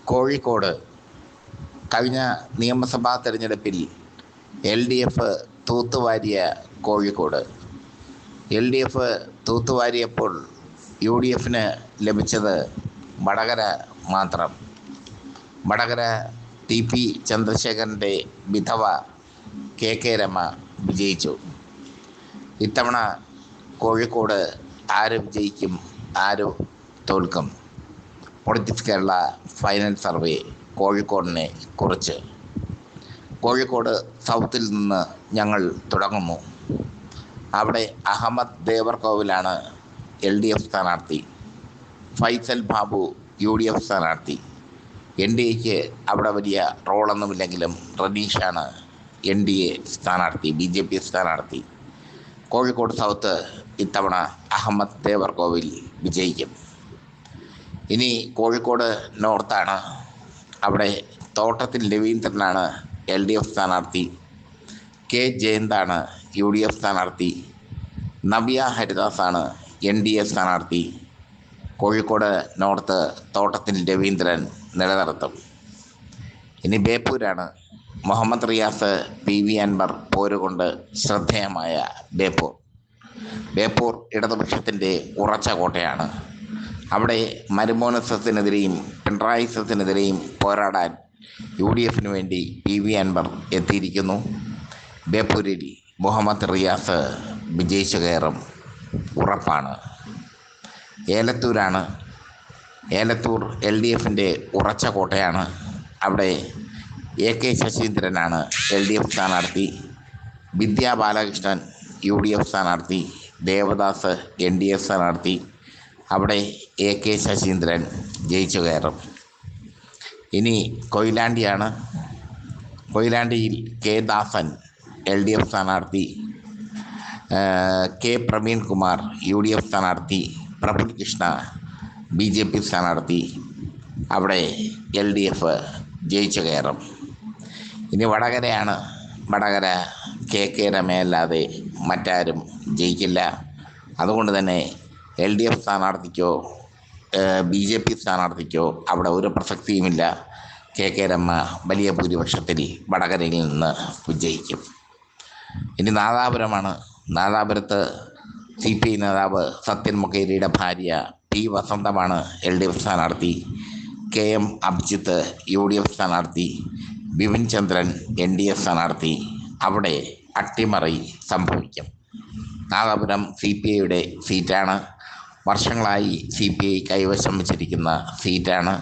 കോഴിക്കോട് കഴിഞ്ഞ നിയമസഭാ തെരഞ്ഞെടുപ്പിൽ LDF തൂത്തുവാരിയ കോഴിക്കോട്. LDF തൂത്തുവാരിയപ്പോൾ UDF ലഭിച്ചത് വടകര മാത്രം. വടകര TP ചന്ദ്രശേഖരൻ്റെ വിധവ KK രമ വിജയിച്ചു. ഇത്തവണ കോഴിക്കോട് ആര് വിജയിക്കും, ആര് തോൽക്കും? പൊളിറ്റിക്സ് കേരള ഫൈനൽ സർവേ കോഴിക്കോടിനെ കുറിച്ച്. കോഴിക്കോട് സൗത്തിൽ നിന്ന് ഞങ്ങൾ തുടങ്ങുന്നു. അവിടെ അഹമ്മദ് ദേവർകോവിലാണ് LDF സ്ഥാനാർത്ഥി. ഫൈസൽ ബാബു UDF സ്ഥാനാർത്ഥി. NDAക്ക് അവിടെ വലിയ റോളൊന്നുമില്ലെങ്കിലും റനീഷാണ് NDA സ്ഥാനാർത്ഥി, BJP സ്ഥാനാർത്ഥി. കോഴിക്കോട് സൗത്ത് ഇത്തവണ അഹമ്മദ് ദേവർകോവിൽ വിജയിക്കും. ഇനി കോഴിക്കോട് നോർത്താണ്. അവിടെ തോട്ടത്തിൽ രവീന്ദ്രനാണ് LDF സ്ഥാനാർത്ഥി. K ജയന്താണ് UDF സ്ഥാനാർത്ഥി. നവ്യ ഹരിദാസാണ് NDA സ്ഥാനാർത്ഥി. കോഴിക്കോട് നോർത്ത് തോട്ടത്തിൽ രവീന്ദ്രൻ നിലനിർത്തും. ഇനി ബേപ്പൂരാണ്. മുഹമ്മദ് റിയാസ്, PV അൻവർ പോരുകൊണ്ട് ശ്രദ്ധേയമായ ബേപ്പൂർ ഇടതുപക്ഷത്തിൻ്റെ ഉറച്ച കോട്ടയാണ്. അവിടെ മരുമോനിസത്തിനെതിരെയും പിണറായിസത്തിനെതിരെയും പോരാടാൻ UDF വേണ്ടി PV അൻവർ എത്തിയിരിക്കുന്നു. ബേപ്പൂരിൽ മുഹമ്മദ് റിയാസ് വിജയിച്ചു കയറും, ഉറപ്പാണ്. ഏലത്തൂരാണ്. ഏലത്തൂർ LDFൻ്റെ ഉറച്ച കോട്ടയാണ്. അവിടെ AK ശശീന്ദ്രനാണ് LDF സ്ഥാനാർത്ഥി. വിദ്യാ ബാലകൃഷ്ണൻ UDF സ്ഥാനാർത്ഥി. ദേവദാസ് NDA സ്ഥാനാർത്ഥി. അവിടെ AK ശശീന്ദ്രൻ ജയിച്ചു കയറും. ഇനി കൊയിലാണ്ടിയാണ്. കൊയിലാണ്ടിയിൽ K ദാസൻ LDF സ്ഥാനാർത്ഥി. K പ്രവീൺ കുമാർ UDF സ്ഥാനാർത്ഥി. പ്രഫുൽ കൃഷ്ണ BJP സ്ഥാനാർത്ഥി. അവിടെ LDF ജയിച്ചു കയറും. ഇനി വടകരയാണ്. വടകര KK രമയല്ലാതെ മറ്റാരും ജയിക്കില്ല. അതുകൊണ്ട് തന്നെ LDF സ്ഥാനാർത്ഥിക്കോ BJP സ്ഥാനാർത്ഥിക്കോ അവിടെ ഒരു പ്രസക്തിയുമില്ല. KK രമ വലിയ ഭൂരിപക്ഷത്തിൽ വടകരയിൽ നിന്ന് വിജയിക്കും. ഇനി നാദാപുരമാണ്. നാദാപുരത്ത് CPI നേതാവ് സത്യൻ മുഖേരിയുടെ ഭാര്യ P വസന്തമാണ് LDF സ്ഥാനാർത്ഥി. KM അഭിജിത്ത് UDF സ്ഥാനാർത്ഥി. ബിപിൻ ചന്ദ്രൻ NDA സ്ഥാനാർത്ഥി. അവിടെ അട്ടിമറി സംഭവിക്കും. നാദാപുരം CPIയുടെ സീറ്റാണ്. വർഷങ്ങളായി CPI കൈവശം വച്ചിരിക്കുന്ന സീറ്റാണ്.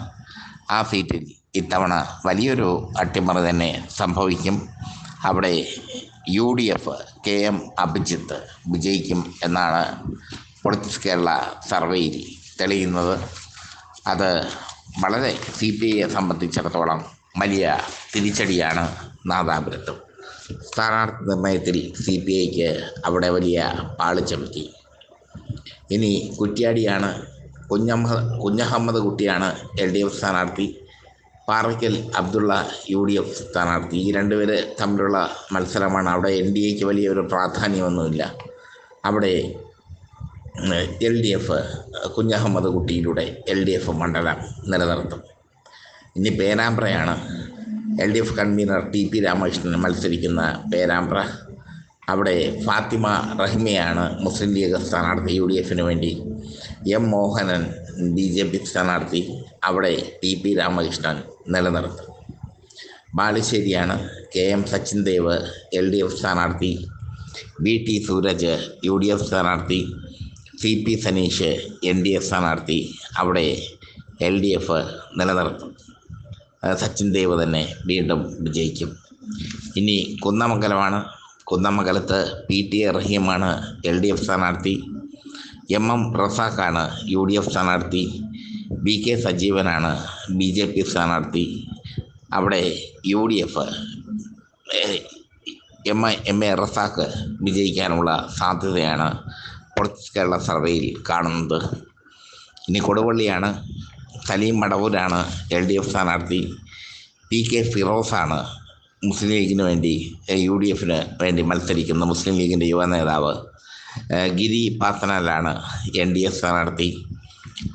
ആ സീറ്റിൽ ഇത്തവണ വലിയൊരു അട്ടിമറി തന്നെ സംഭവിക്കും. അവിടെ UDF KM അഭിജിത്ത് വിജയിക്കും എന്നാണ് പൊളിറ്റിക്സ് കേരള സർവേയിൽ തെളിയുന്നത്. അത് വളരെ CPIയെ സംബന്ധിച്ചിടത്തോളം വലിയ തിരിച്ചടിയാണ്. നാദാപുരത്തും സ്ഥാനാർത്ഥി നിർണയത്തിൽ CPIക്ക് അവിടെ വലിയ പാളിച്ച പറ്റി. ഇനി കുറ്റ്യാടിയാണ്. കുഞ്ഞഹമ്മദ് കുട്ടിയാണ് LDF സ്ഥാനാർത്ഥി. പാറയ്ക്കൽ അബ്ദുള്ള UDF സ്ഥാനാർത്ഥി. ഈ രണ്ടുപേർ തമ്മിലുള്ള മത്സരമാണ്. അവിടെ NDAക്ക് വലിയൊരു പ്രാധാന്യമൊന്നുമില്ല. അവിടെ LDF കുഞ്ഞഹമ്മദ് കുട്ടിയിലൂടെ LDF മണ്ഡലം നിലനിർത്തും. ഇനി പേരാമ്പ്രയാണ്. LDF കൺവീനർ TP രാമകൃഷ്ണൻ മത്സരിക്കുന്ന പേരാമ്പ്ര. അവിടെ ഫാത്തിമ റഹ്മിയാണ് മുസ്ലിം ലീഗ് സ്ഥാനാർത്ഥി UDF വേണ്ടി. M മോഹനൻ BJP സ്ഥാനാർത്ഥി. അവിടെ TP രാമകൃഷ്ണൻ നിലനിർത്തും. ബാലുശ്ശേരിയാണ്. KM സച്ചിൻ ദേവ് LDF സ്ഥാനാർത്ഥി. VT സൂരജ് UDF സ്ഥാനാർത്ഥി. CP സനീഷ് NDA സ്ഥാനാർത്ഥി. അവിടെ LDF നിലനിർത്തും. സച്ചിൻ ദേവ് തന്നെ വീണ്ടും വിജയിക്കും. ഇനി കുന്നമംഗലമാണ്. കുന്നമംഗലത്ത് PTA റഹീമാണ് LDF സ്ഥാനാർത്ഥി. MM റസാഖാണ് UDF സ്ഥാനാർത്ഥി. BK സജീവനാണ് BJP സ്ഥാനാർത്ഥി. അവിടെ UDF MA റസാഖ് വിജയിക്കാനുള്ള സാധ്യതയാണ് പൊളിറ്റിക്സ് കേരള സർവേയിൽ കാണുന്നത്. ഇനി കൊടുവള്ളിയാണ്. സലീം മടവൂരാണ് LDF സ്ഥാനാർത്ഥി. PK ഫിറോസാണ് മുസ്ലിം ലീഗിന് വേണ്ടി UDF വേണ്ടി മത്സരിക്കുന്ന മുസ്ലിം ലീഗിൻ്റെ യുവ നേതാവ്. ഗിരി പാസനാലാണ് NDA സ്ഥാനാർത്ഥി.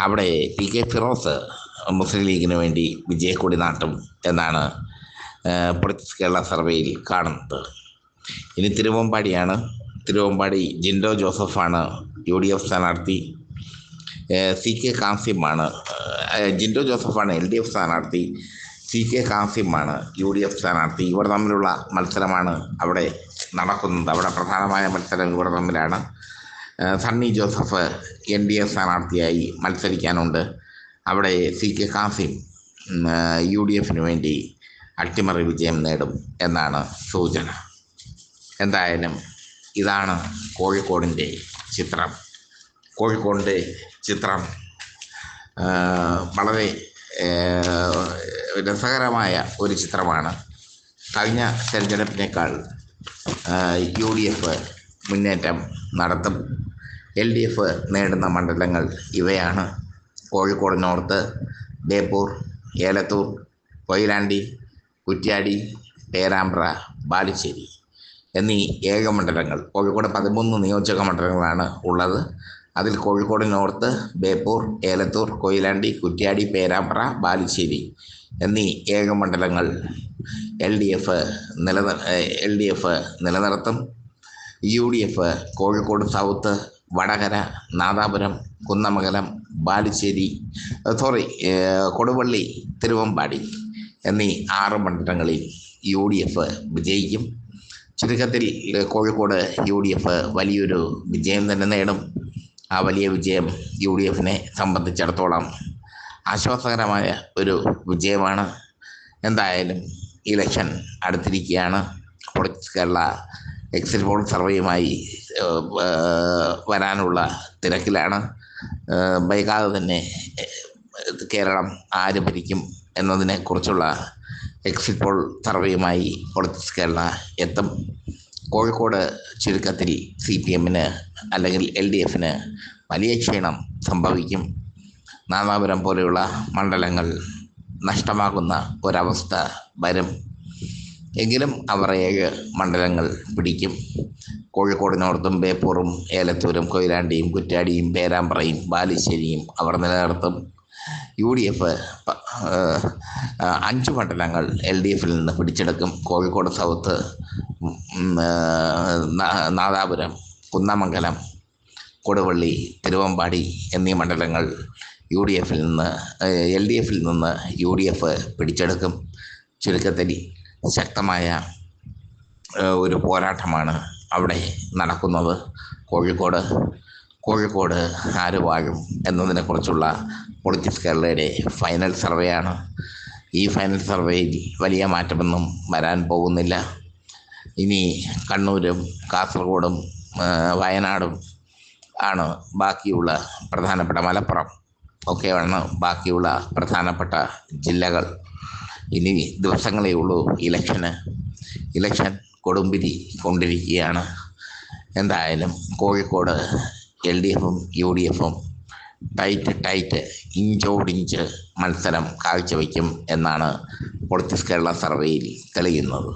അവിടെ PK ഫിറോസ് മുസ്ലിം ലീഗിന് വേണ്ടി വിജയക്കൊടി നാട്ടും എന്നാണ് പൊളിറ്റിക്സ് കേരള സർവേയിൽ കാണുന്നത്. ഇനി തിരുവമ്പാടിയാണ്. തിരുവമ്പാടി ജിൻഡോ ജോസഫാണ് UDF സ്ഥാനാർത്ഥി. CK കാസിമാണ് ജിൻഡോ ജോസഫാണ് LDF സ്ഥാനാർത്ഥി. CK കാസിമാണ് UDF സ്ഥാനാർത്ഥി. ഇവർ തമ്മിലുള്ള മത്സരമാണ് അവിടെ നടക്കുന്നത്. അവിടെ പ്രധാനമായ മത്സരം ഇവർ തമ്മിലാണ്. സണ്ണി ജോസഫ് NDA സ്ഥാനാർത്ഥിയായി മത്സരിക്കാനുണ്ട്. അവിടെ CK കാസിം UDFന് വേണ്ടി അട്ടിമറി വിജയം നേടും എന്നാണ് സൂചന. എന്തായാലും ഇതാണ് കോഴിക്കോടിൻ്റെ ചിത്രം. കോഴിക്കോടിൻ്റെ ചിത്രം വളരെ രസകരമായ ഒരു ചിത്രമാണ്. കഴിഞ്ഞ തെരഞ്ഞെടുപ്പിനേക്കാൾ UDF മുന്നേറ്റം നടത്തും. LDF നേടുന്ന മണ്ഡലങ്ങൾ ഇവയാണ്: കോഴിക്കോട് നോർത്ത്, ബേപ്പൂർ, ഏലത്തൂർ, കൊയിലാണ്ടി, കുറ്റ്യാടി, പേരാമ്പ്ര, ബാലുശ്ശേരി എന്നീ 7 മണ്ഡലങ്ങൾ. കോഴിക്കോട് 13 നിയോജക മണ്ഡലങ്ങളാണ് ഉള്ളത്. അതിൽ കോഴിക്കോട് നോർത്ത്, ബേപ്പൂർ, ഏലത്തൂർ, കൊയിലാണ്ടി, കുറ്റ്യാടി, പേരാമ്പ്ര, ബാലുശ്ശേരി എന്നീ 7 മണ്ഡലങ്ങൾ LDF നിലനിർത്തും. UDF കോഴിക്കോട് സൗത്ത്, വടകര, നാദാപുരം, കുന്നമംഗലം, ബാലുശ്ശേരി, കൊടുവള്ളി, തിരുവമ്പാടി എന്നീ 6 മണ്ഡലങ്ങളിൽ UDF വിജയിക്കും. ചുരുക്കത്തിൽ കോഴിക്കോട് UDF വലിയൊരു വിജയം തന്നെ നേടും. ആ വലിയ വിജയം UDFനെ സംബന്ധിച്ചിടത്തോളം ആശ്വാസകരമായ ഒരു വിജയമാണ്. എന്തായാലും ഇലക്ഷൻ അടുത്തിരിക്കുകയാണ്. പൊളിറ്റിക്സ് കേരള എക്സിറ്റ് പോൾ സർവേയുമായി വരാനുള്ള തിരക്കിലാണ്. വൈകാതെ തന്നെ കേരളം ആര് ഭരിക്കും എന്നതിനെക്കുറിച്ചുള്ള എക്സിറ്റ് പോൾ സർവേയുമായി പൊളിറ്റിക്സ് കേരള എത്തും. കോഴിക്കോട് ചുരുക്കത്തിൽ CPMന് അല്ലെങ്കിൽ LDFന് വലിയ ക്ഷീണം സംഭവിക്കും. നാദാപുരം പോലെയുള്ള മണ്ഡലങ്ങൾ നഷ്ടമാകുന്ന ഒരവസ്ഥ വരും. എങ്കിലും അവർ 7 മണ്ഡലങ്ങൾ പിടിക്കും. കോഴിക്കോട് നോർത്തും, ബേപ്പൂറും, ഏലത്തൂരും, കൊയിലാണ്ടിയും, കുറ്റ്യാടിയും, പേരാമ്പ്രയും, ബാലുശ്ശേരിയും അവർ നിലനിർത്തും. UDF 5 മണ്ഡലങ്ങൾ LDFിൽ നിന്ന് പിടിച്ചെടുക്കും. കോഴിക്കോട് സൗത്ത്, നാദാപുരം, കുന്നമംഗലം, കൊടുവള്ളി, തിരുവമ്പാടി എന്നീ മണ്ഡലങ്ങൾ LDFിൽ നിന്ന് UDF പിടിച്ചെടുക്കും. ചുരുക്കത്തിൽ ശക്തമായ ഒരു പോരാട്ടമാണ് അവിടെ നടക്കുന്നത്. കോഴിക്കോട് ആര് വാഴും എന്നതിനെക്കുറിച്ചുള്ള പൊളിറ്റിക്സ് കേരളയുടെ ഫൈനൽ സർവേയാണ്. ഈ ഫൈനൽ സർവേയിൽ വലിയ മാറ്റമൊന്നും വരാൻ പോകുന്നില്ല. ഇനി കണ്ണൂരും കാസർഗോഡും വയനാടും ആണ് ബാക്കിയുള്ള പ്രധാനപ്പെട്ട, മലപ്പുറം ഒക്കെയാണ് ബാക്കിയുള്ള പ്രധാനപ്പെട്ട ജില്ലകൾ. ഇനി ദിവസങ്ങളേ ഉള്ളൂ ഇലക്ഷൻ കൊടുമ്പിരി കൊണ്ടിരിക്കുകയാണ്. എന്തായാലും കോഴിക്കോട് LDFും UDFും ടൈറ്റ് ഇഞ്ചോടിഞ്ച് മത്സരം കാഴ്ചവെക്കും എന്നാണ് പൊളിറ്റിക്സ് കേരള സർവേയിൽ തെളിയുന്നത്.